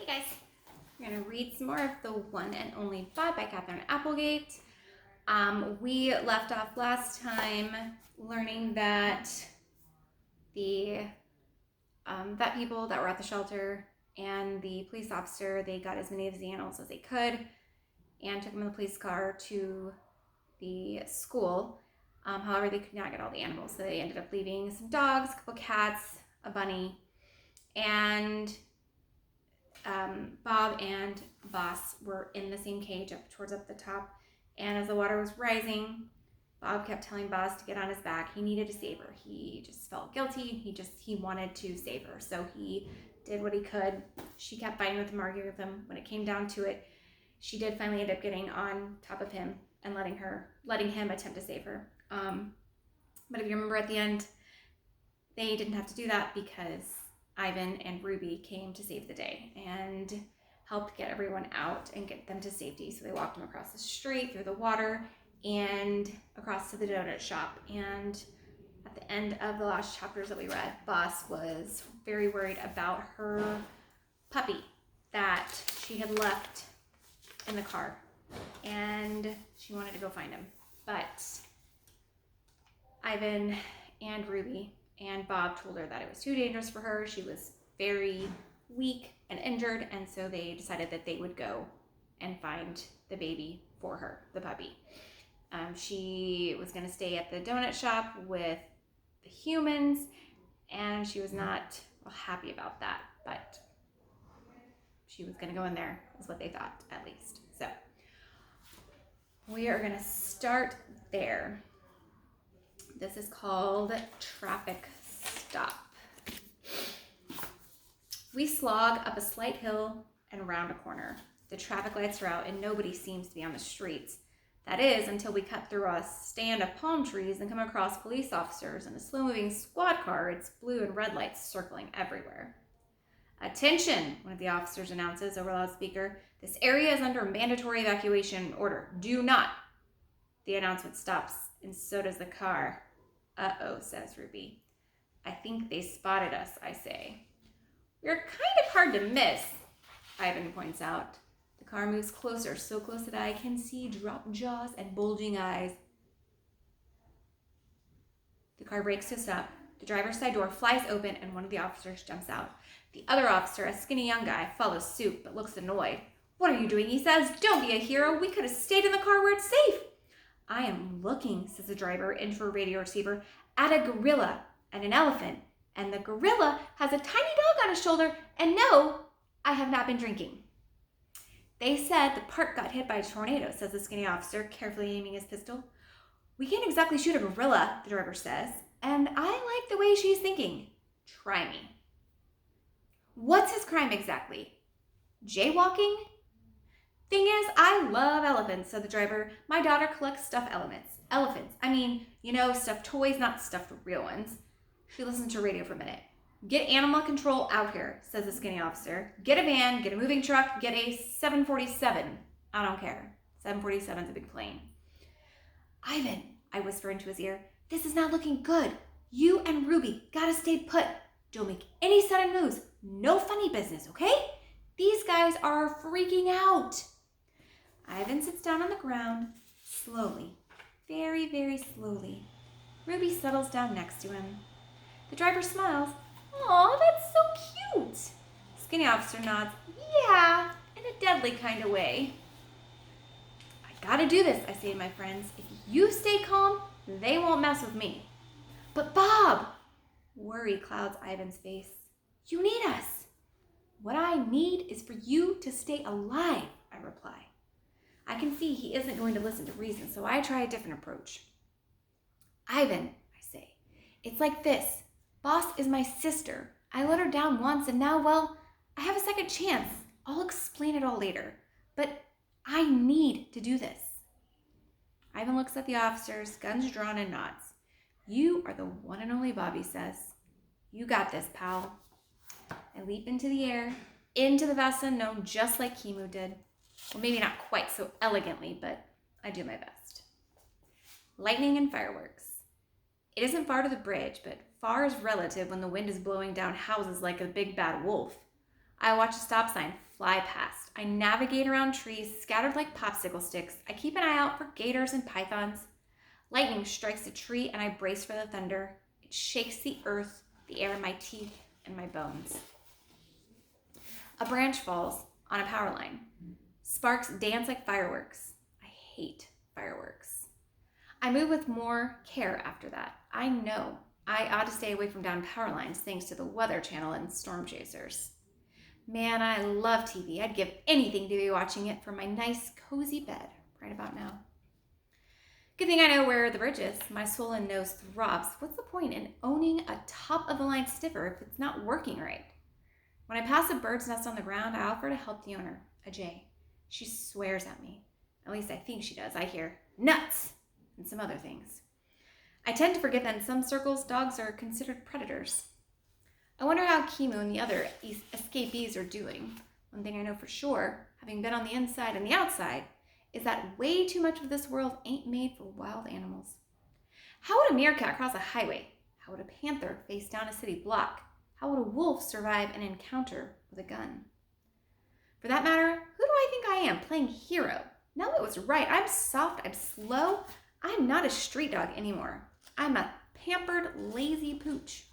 Hey guys, we're going to read some more of The One and Only Bob by Katherine Applegate. We left off last time learning that the vet people that were at the shelter and the police officer, they got as many of the animals as they could and took them in the police car to the school. However, they could not get all the animals, so they ended up leaving some dogs, a couple cats, a bunny, and Bob and Boss were in the same cage up the top, and as the water was rising, Bob kept telling Boss to get on his back. He needed to save her. He just felt guilty. He wanted to save her, so he did what he could. She kept fighting with him, arguing with him. When it came down to it, she did finally end up getting on top of him and letting him attempt to save her. But if you remember at the end, they didn't have to do that because Ivan and Ruby came to save the day and helped get everyone out and get them to safety. So they walked them across the street, through the water, and across to the donut shop. And at the end of the last chapters that we read, Boss was very worried about her puppy that she had left in the car, and she wanted to go find him. But Ivan and Ruby and Bob told her that it was too dangerous for her. She was very weak and injured, and so they decided that they would go and find the baby for her, the puppy. She was going to stay at the donut shop with the humans, and she was not happy about that, but she was going to go in there, is what they thought, at least. So we are going to start there. This is called Traffic Stop. We slog up a slight hill and around a corner. The traffic lights are out and nobody seems to be on the streets. That is, until we cut through a stand of palm trees and come across police officers and a slow-moving squad car. It's blue and red lights circling everywhere. Attention, one of the officers announces over a loudspeaker. This area is under mandatory evacuation order. Do not. The announcement stops, and so does the car. Uh-oh, says Ruby. I think they spotted us, I say. We're kind of hard to miss, Ivan points out. The car moves closer, so close that I can see dropped jaws and bulging eyes. The car brakes to a stop. The driver's side door flies open, and one of the officers jumps out. The other officer, a skinny young guy, follows suit, but looks annoyed. What are you doing, he says. Don't be a hero. We could have stayed in the car where it's safe. I am looking, says the driver into a radio receiver, at a gorilla and an elephant, and the gorilla has a tiny dog on his shoulder, and no, I have not been drinking. They said the park got hit by a tornado, says the skinny officer, carefully aiming his pistol. We can't exactly shoot a gorilla, the driver says, and I like the way she's thinking. Try me. What's his crime exactly? Jaywalking? Thing is, I love elephants, said the driver. My daughter collects stuffed elephants. I mean, stuffed toys, not stuffed real ones. She listened to radio for a minute. Get animal control out here, says the skinny officer. Get a van, get a moving truck, get a 747. I don't care. 747's a big plane. Ivan, I whisper into his ear, this is not looking good. You and Ruby gotta stay put. Don't make any sudden moves. No funny business, okay? These guys are freaking out. Ivan sits down on the ground, slowly, very, very slowly. Ruby settles down next to him. The driver smiles. Aw, that's so cute. Skinny officer nods. Yeah, in a deadly kind of way. I gotta do this, I say to my friends. If you stay calm, they won't mess with me. But Bob! Worry clouds Ivan's face. You need us. What I need is for you to stay alive, I reply. I can see he isn't going to listen to reason, so I try a different approach. Ivan, I say, it's like this. Boss is my sister. I let her down once, and now, well, I have a second chance. I'll explain it all later, but I need to do this. Ivan looks at the officers, guns drawn, and nods. You are the one and only Bob, he says. You got this, pal. I leap into the air, into the vast unknown, just like Kimu did. Well, maybe not quite so elegantly, but I do my best. Lightning and fireworks. It isn't far to the bridge, but far is relative when the wind is blowing down houses like a big bad wolf. I watch a stop sign fly past. I navigate around trees scattered like popsicle sticks. I keep an eye out for gators and pythons. Lightning strikes a tree and I brace for the thunder. It shakes the earth, the air in my teeth, and my bones. A branch falls on a power line. Sparks dance like fireworks. I hate fireworks. I move with more care after that. I know I ought to stay away from down power lines thanks to the Weather Channel and storm chasers. Man, I love TV. I'd give anything to be watching it from my nice, cozy bed right about now. Good thing I know where the bridge is. My swollen nose throbs. What's the point in owning a top-of-the-line stiffer if it's not working right? When I pass a bird's nest on the ground, I offer to help the owner, a jay. She swears at me. At least I think she does. I hear nuts and some other things. I tend to forget that in some circles, dogs are considered predators. I wonder how Kimu and the other escapees are doing. One thing I know for sure, having been on the inside and the outside, is that way too much of this world ain't made for wild animals. How would a meerkat cross a highway? How would a panther face down a city block? How would a wolf survive an encounter with a gun? For that matter, who do I think I am, playing hero? No, it was right. I'm soft, I'm slow. I'm not a street dog anymore. I'm a pampered, lazy pooch.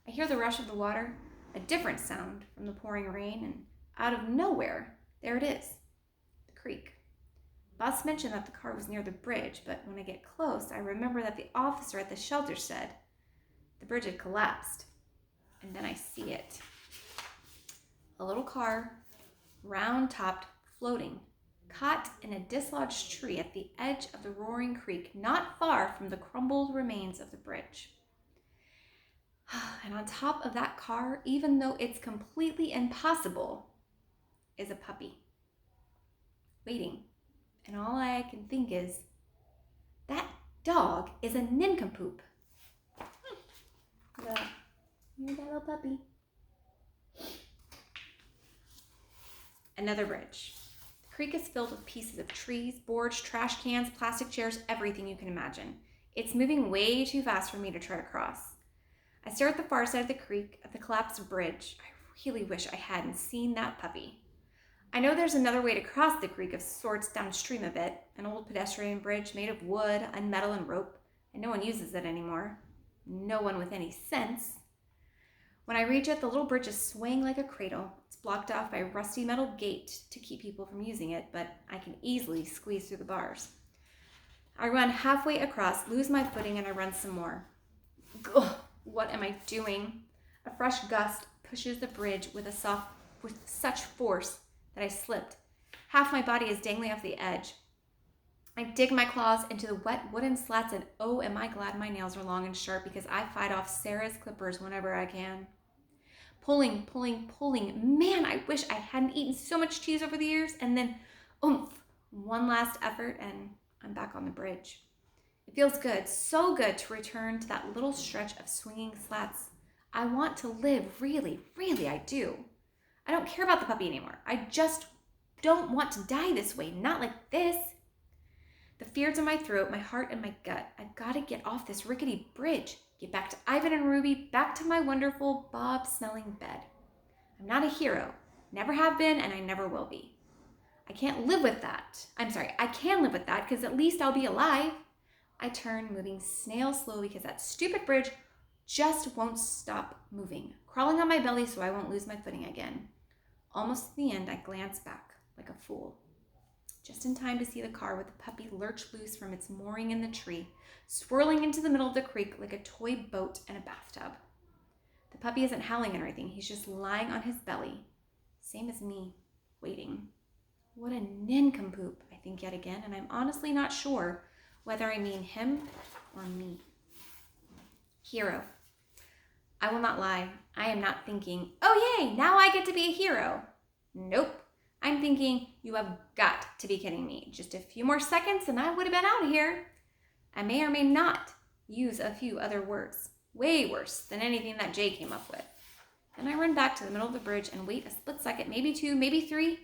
I hear the rush of the water, a different sound from the pouring rain, and out of nowhere, there it is, the creek. Boss mentioned that the car was near the bridge, but when I get close, I remember that the officer at the shelter said the bridge had collapsed. And then I see it. A little car, round-topped, floating, caught in a dislodged tree at the edge of the roaring creek, not far from the crumbled remains of the bridge. And on top of that car, even though it's completely impossible, is a puppy. Waiting. And all I can think is, that dog is a nincompoop. Here's that little puppy. Another bridge. The creek is filled with pieces of trees, boards, trash cans, plastic chairs, everything you can imagine. It's moving way too fast for me to try to cross. I stare at the far side of the creek, at the collapsed bridge. I really wish I hadn't seen that puppy. I know there's another way to cross the creek of sorts downstream a bit, an old pedestrian bridge made of wood and metal and rope, and no one uses it anymore. No one with any sense. When I reach it, the little bridge is swaying like a cradle. It's blocked off by a rusty metal gate to keep people from using it, but I can easily squeeze through the bars. I run halfway across, lose my footing, and I run some more. Ugh, what am I doing? A fresh gust pushes the bridge with such force that I slipped. Half my body is dangling off the edge. I dig my claws into the wet wooden slats, and oh, am I glad my nails are long and sharp because I fight off Sarah's clippers whenever I can. Pulling. Man, I wish I hadn't eaten so much cheese over the years. And then, oomph, one last effort, and I'm back on the bridge. It feels good, so good to return to that little stretch of swinging slats. I want to live, really, really I do. I don't care about the puppy anymore. I just don't want to die this way, not like this. The fear's in my throat, my heart, and my gut. I've got to get off this rickety bridge, get back to Ivan and Ruby, back to my wonderful Bob-smelling bed. I'm not a hero, never have been, and I never will be. I can't live with that. I can live with that because at least I'll be alive. I turn, moving snail slow because that stupid bridge just won't stop moving, crawling on my belly so I won't lose my footing again. Almost at the end, I glance back like a fool. Just in time to see the car with the puppy lurch loose from its mooring in the tree, swirling into the middle of the creek like a toy boat in a bathtub. The puppy isn't howling or anything, he's just lying on his belly, same as me, waiting. What a nincompoop, I think yet again, and I'm honestly not sure whether I mean him or me. Hero. I will not lie, I am not thinking, oh yay, now I get to be a hero. Nope. I'm thinking, you have got to be kidding me. Just a few more seconds and I would have been out of here. I may or may not use a few other words, way worse than anything that Jay came up with. Then I run back to the middle of the bridge and wait a split second, maybe two, maybe three,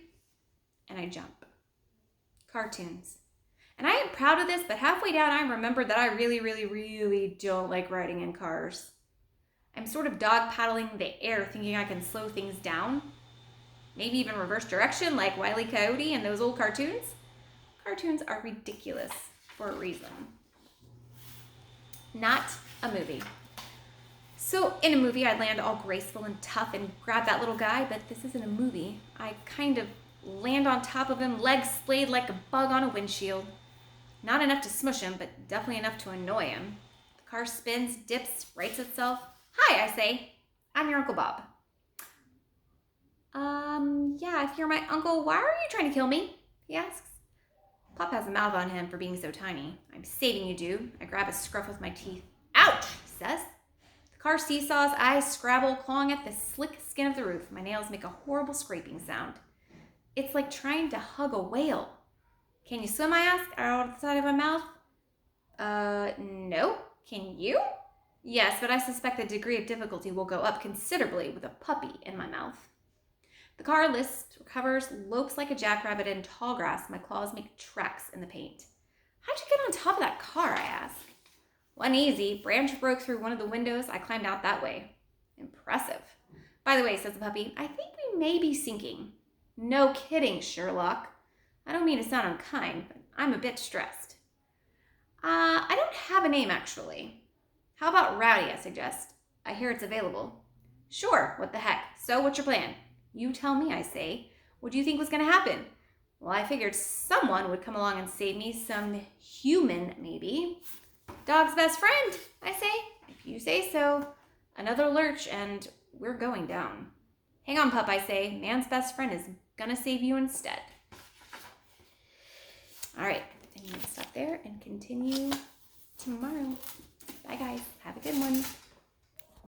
and I jump. Cartoons. And I am proud of this, but halfway down I remembered that I really, really, really don't like riding in cars. I'm sort of dog paddling the air thinking I can slow things down. Maybe even reverse direction like Wile E. Coyote and those old cartoons? Cartoons are ridiculous for a reason. Not a movie. So in a movie, I'd land all graceful and tough and grab that little guy, but this isn't a movie. I kind of land on top of him, legs splayed like a bug on a windshield. Not enough to smush him, but definitely enough to annoy him. The car spins, dips, rights itself. Hi, I say. I'm your Uncle Bob. Yeah, if you're my uncle, why are you trying to kill me? He asks. Pop has a mouth on him for being so tiny. I'm saving you, dude. I grab his scruff with my teeth. Ouch, he says. The car seesaws, eyes scrabble, clawing at the slick skin of the roof. My nails make a horrible scraping sound. It's like trying to hug a whale. Can you swim, I ask, out of the side of my mouth? No. Can you? Yes, but I suspect the degree of difficulty will go up considerably with a puppy in my mouth. The car lisps, recovers, lopes like a jackrabbit in tall grass. My claws make tracks in the paint. How'd you get on top of that car, I ask. One easy. Branch broke through one of the windows. I climbed out that way. Impressive. By the way, says the puppy, I think we may be sinking. No kidding, Sherlock. I don't mean to sound unkind, but I'm a bit stressed. I don't have a name, actually. How about Rowdy, I suggest. I hear it's available. Sure, what the heck. So, what's your plan? You tell me, I say. What do you think was going to happen? Well, I figured someone would come along and save me. Some human, maybe. Dog's best friend, I say. If you say so. Another lurch, and we're going down. Hang on, pup, I say. Man's best friend is going to save you instead. All right, I'm going to stop there and continue tomorrow. Bye, guys. Have a good one.